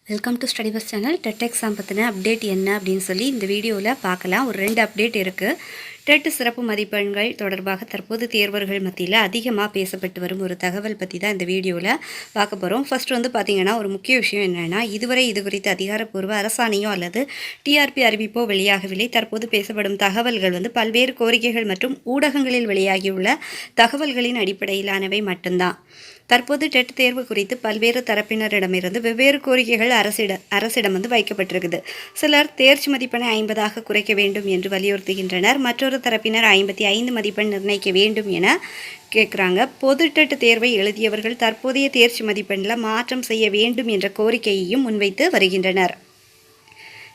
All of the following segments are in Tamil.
Welcome to study bus channel. TET exam பற்றின அப்டேட் என்ன அப்படின்னு சொல்லி இந்த வீடியோவில் பார்க்கலாம். ஒரு 2 அப்டேட் இருக்குது. டெட் சிறப்பு மதிப்பெண்கள் தொடர்பாக தற்போது தேர்வர்கள் மத்தியில் அதிகமாக பேசப்பட்டு வரும் ஒரு தகவல் பற்றி தான் இந்த வீடியோவில் பார்க்க போகிறோம். ஃபர்ஸ்ட் வந்து பார்த்திங்கன்னா, ஒரு முக்கிய விஷயம் என்னென்னா, இதுவரை இது குறித்து அதிகாரப்பூர்வ அரசாணையோ அல்லது டிஆர்பி அறிவிப்போ வெளியாகவில்லை. தற்போது பேசப்படும் தகவல்கள் வந்து பல்வேறு கோரிக்கைகள் மற்றும் ஊடகங்களில் வெளியாகியுள்ள தகவல்களின் அடிப்படையிலானவை மட்டும்தான். தற்போது டெட் தேர்வு குறித்து பல்வேறு தரப்பினரிடமிருந்து வெவ்வேறு கோரிக்கைகள் அரசிடம் வந்து வைக்கப்பட்டிருக்குது. சிலர் தேர்ச்சி மதிப்பெண்ணை 50ஆக குறைக்க வேண்டும் என்று வலியுறுத்துகின்றனர். மற்றொரு தரப்பினர் 55 மதிப்பெண் நிர்ணயிக்க வேண்டும் என கேட்குறாங்க. பொது டெட் தேர்வை எழுதியவர்கள் தற்போதைய தேர்ச்சி மதிப்பெண்ணில் மாற்றம் செய்ய வேண்டும் என்ற கோரிக்கையையும் முன்வைத்து வருகின்றனர்.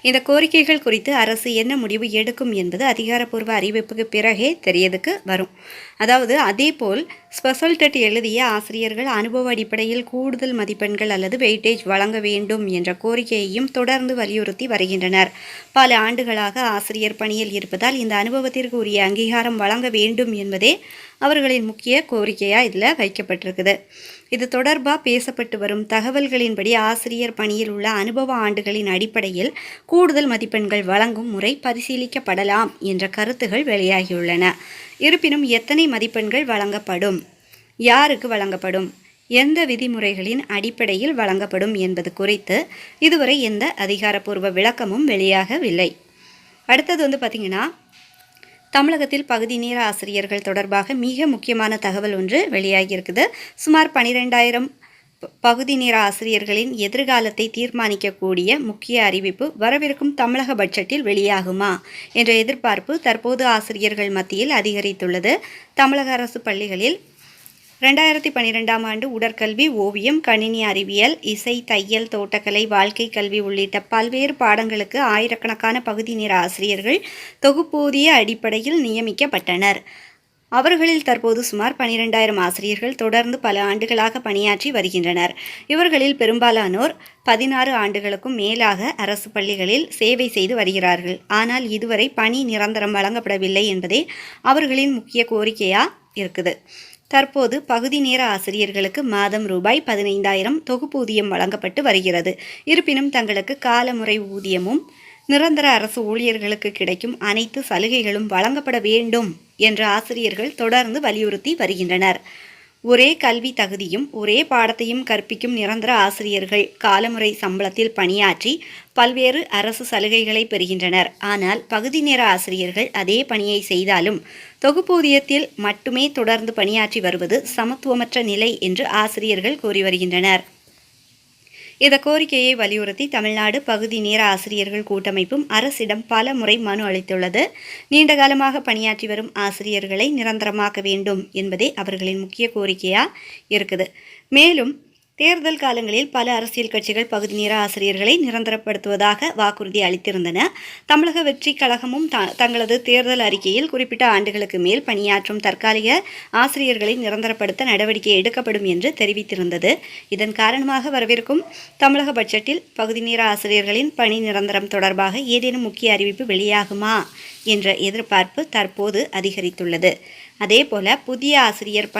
இந்த கோரிக்கைகள் குறித்து அரசு என்ன முடிவு எடுக்கும் என்பது அதிகாரப்பூர்வ அறிவிப்புக்கு பிறகே தெரியதுக்கு வரும். அதாவது அதேபோல் ஸ்பெஷல் டெட் எழுதிய ஆசிரியர்கள் அனுபவ அடிப்படையில் கூடுதல் மதிப்பெண்கள் அல்லது வெயிட்டேஜ் வழங்க வேண்டும் என்ற கோரிக்கையையும் தொடர்ந்து வலியுறுத்தி வருகின்றனர். பல ஆண்டுகளாக ஆசிரியர் பணியில் இருப்பதால் இந்த அனுபவத்திற்கு உரிய அங்கீகாரம் வழங்க வேண்டும் என்பதே அவர்களின் முக்கிய கோரிக்கையாக இதில் வைக்கப்பட்டிருக்குது. இது தொடர்பாக பேசப்பட்டு வரும் தகவல்களின்படி ஆசிரியர் பணியில் உள்ள அனுபவ ஆண்டுகளின் அடிப்படையில் கூடுதல் மதிப்பெண்கள் வழங்கும் முறை பரிசீலிக்கப்படலாம் என்ற கருத்துகள் வெளியாகியுள்ளன. இருப்பினும் எத்தனை மதிப்பெண்கள் வழங்கப்படும், யாருக்கு வழங்கப்படும், எந்த விதிமுறைகளின் அடிப்படையில் வழங்கப்படும் என்பது குறித்து இதுவரை எந்த அதிகாரப்பூர்வ விளக்கமும் வெளியாகவில்லை. அடுத்தது வந்து பார்த்திங்கன்னா, தமிழகத்தில் பகுதி நேர ஆசிரியர்கள் தொடர்பாக மிக முக்கியமான தகவல் ஒன்று வெளியாகியிருக்குது. சுமார் 12,000 பகுதி நேர ஆசிரியர்களின் எதிர்காலத்தை தீர்மானிக்கக்கூடிய முக்கிய அறிவிப்பு வரவிருக்கும் தமிழக பட்ஜெட்டில் வெளியாகுமா என்ற எதிர்பார்ப்பு தற்போது ஆசிரியர்கள் மத்தியில் அதிகரித்துள்ளது. தமிழக அரசு பள்ளிகளில் 2012ஆம் ஆண்டு உடற்கல்வி, ஓவியம், கணினி அறிவியல், இசை, தையல், தோட்டக்கலை, வாழ்க்கை கல்வி உள்ளிட்ட பல்வேறு பாடங்களுக்கு ஆயிரக்கணக்கான பகுதி நேர ஆசிரியர்கள் தொகுப்பூதிய அடிப்படையில் நியமிக்கப்பட்டனர். அவர்களில் தற்போது சுமார் 12,000 ஆசிரியர்கள் தொடர்ந்து பல ஆண்டுகளாக பணியாற்றி வருகின்றனர். இவர்களில் பெரும்பாலானோர் 16 ஆண்டுகளுக்கும் மேலாக அரசு பள்ளிகளில் சேவை செய்து வருகிறார்கள். ஆனால் இதுவரை பணி நிரந்தரம் வழங்கப்படவில்லை என்பதே அவர்களின் முக்கிய கோரிக்கையாக இருக்குது. தற்போது பகுதி நேர ஆசிரியர்களுக்கு மாதம் ரூபாய் 15,000 தொகுப்பூதியம் வழங்கப்பட்டு வருகிறது. இருப்பினும் தங்களுக்கு காலமுறை ஊதியமும் நிரந்தர அரசு ஊழியர்களுக்கு கிடைக்கும் அனைத்து சலுகைகளும் வழங்கப்பட வேண்டும் என்று ஆசிரியர்கள் தொடர்ந்து வலியுறுத்தி வருகின்றனர். ஒரே கல்வி தகுதியும் ஒரே பாடத்தையும் கற்பிக்கும் நிரந்தர ஆசிரியர்கள் காலமுறை சம்பளத்தில் பணியாற்றி பல்வேறு அரசு சலுகைகளை பெறுகின்றனர். ஆனால் பகுதி நேர ஆசிரியர்கள் அதே பணியை செய்தாலும் தொகுப்பூதியத்தில் மட்டுமே தொடர்ந்து பணியாற்றி வருவது சமத்துவமற்ற நிலை என்று ஆசிரியர்கள் கூறி வருகின்றனர். இந்த கோரிக்கையை வலியுறுத்தி தமிழ்நாடு பகுதி நேர ஆசிரியர்கள் கூட்டமைப்பும் அரசிடம் பல முறை மனு அளித்துள்ளது. நீண்ட காலமாக பணியாற்றி வரும் ஆசிரியர்களை நிரந்தரமாக்க வேண்டும் என்பதே அவர்களின் முக்கிய கோரிக்கையாக இருக்குது. மேலும் தேர்தல் காலங்களில் பல அரசியல் கட்சிகள் பகுதி நேர ஆசிரியர்களை நிரந்தரப்படுத்துவதாக வாக்குறுதி அளித்திருந்தன. தமிழக வெற்றி கழகமும் தங்களது தேர்தல் அறிக்கையில் குறிப்பிட்ட ஆண்டுகளுக்கு மேல் பணியாற்றும் தற்காலிக ஆசிரியர்களை நிரந்தரப்படுத்த நடவடிக்கை எடுக்கப்படும் என்று தெரிவித்திருந்தது. இதன் காரணமாக வரவிருக்கும் தமிழக பட்ஜெட்டில் பகுதி நேர ஆசிரியர்களின் பணி நிரந்தரம் தொடர்பாக ஏதேனும் முக்கிய அறிவிப்பு வெளியாகுமா என்ற எதிர்பார்ப்பு தற்போது அதிகரித்துள்ளது. அதேபோல புதிய ஆசிரியர்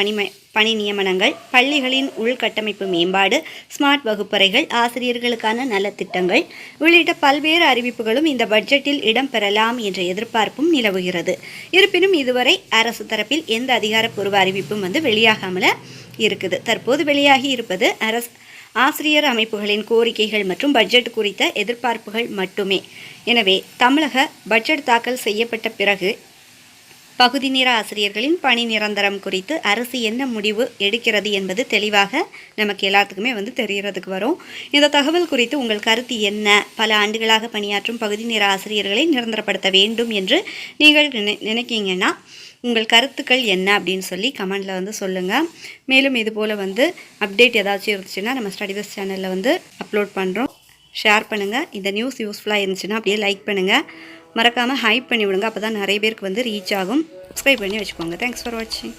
பணி நியமனங்கள், பள்ளிகளின் உள்கட்டமைப்பு மேம்பாடு, ஸ்மார்ட் வகுப்பறைகள், ஆசிரியர்களுக்கான நலத்திட்டங்கள் உள்ளிட்ட பல்வேறு அறிவிப்புகளும் இந்த பட்ஜெட்டில் இடம்பெறலாம் என்ற எதிர்பார்ப்பும் நிலவுகிறது. இருப்பினும் இதுவரை அரசு தரப்பில் எந்த அதிகாரப்பூர்வ அறிவிப்பும் வெளியாகாமல் இருக்குது. தற்போது வெளியாகி இருப்பது ஆசிரியர் அமைப்புகளின் கோரிக்கைகள் மற்றும் பட்ஜெட் குறித்த எதிர்பார்ப்புகள் மட்டுமே. எனவே தமிழக பட்ஜெட் தாக்கல் செய்யப்பட்ட பிறகு பகுதி நேர ஆசிரியர்களின் பணி நிரந்தரம் குறித்து அரசு என்ன முடிவு எடுக்கிறது என்பது தெளிவாக நமக்கு எல்லாத்துக்குமே தெரியறதுக்கு வரும். இந்த தகவல் குறித்து உங்கள் கருத்து என்ன? பல ஆண்டுகளாக பணியாற்றும் பகுதி நேர ஆசிரியர்களை நிரந்தரப்படுத்த வேண்டும் என்று நீங்கள் நினைக்கிங்கன்னா உங்கள் கருத்துக்கள் என்ன அப்படின்னு சொல்லி கமெண்டில் சொல்லுங்கள். மேலும் இதுபோல் அப்டேட் ஏதாச்சும் இருந்துச்சுன்னா நம்ம ஸ்டடி பஸ் சேனலில் அப்லோட் பண்ணுறோம். ஷேர் பண்ணுங்கள். இந்த நியூஸ் யூஸ்ஃபுல்லாக இருந்துச்சுன்னா அப்படியே லைக் பண்ணுங்கள். மறக்காமல் ஹைப் பண்ணி விடுங்க. அப்போ தான் நிறைய பேருக்கு ரீச் ஆகும். சப்ஸ்கிரைப் பண்ணி வச்சுக்கோங்க. தேங்க்ஸ் ஃபார் வாட்சிங்.